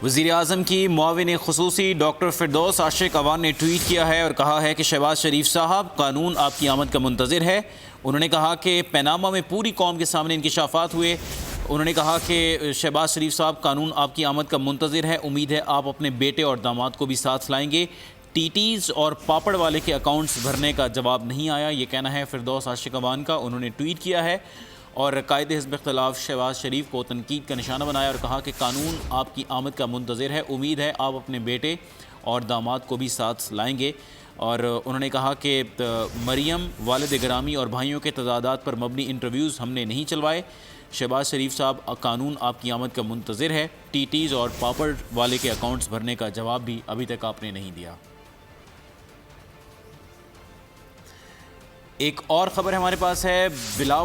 वज़ीर आज़म की मुआविन ख़ुसूसी डॉक्टर फ़िरदौस आशिक़ अवान ने ट्वीट किया है और कहा है कि शहबाज शरीफ साहब, कानून आपकी आमद का मुंतज़िर है। उन्होंने कहा कि पनामा में पूरी कौम के सामने इंकिशाफ़ात हुए। उन्होंने कहा कि शहबाज शरीफ साहब, कानून आपकी आमद का मुंतज़िर है। उम्मीद है आप अपने बेटे और दामाद को भी साथ लाएंगे। टीटीज़ और पापड़ वाले के अकाउंट्स भरने का जवाब नहीं आया, ये कहना है फ़िरदौस आशिक़ अवान का। उन्होंने ट्वीट किया है और कायदे हिज़्ब इख्तिलाफ शहबाज शरीफ को तनकीद का निशाना बनाया और कहा कि कानून आपकी आमद का मुंतज़िर है। उम्मीद है आप अपने बेटे और दामाद को भी साथ लाएंगे। और उन्होंने कहा कि मरियम, वालिद गिरामी और भाइयों के तजादात पर मबनी इंटरव्यूज़ हमने नहीं चलवाए। शहबाज शरीफ साहब, कानून आपकी आमद का मुंतज़िर है। टीटीज़ और पापड़ वाले के अकाउंट्स भरने का जवाब भी अभी तक आपने नहीं दिया। एक और ख़बर हमारे पास है। बिलावल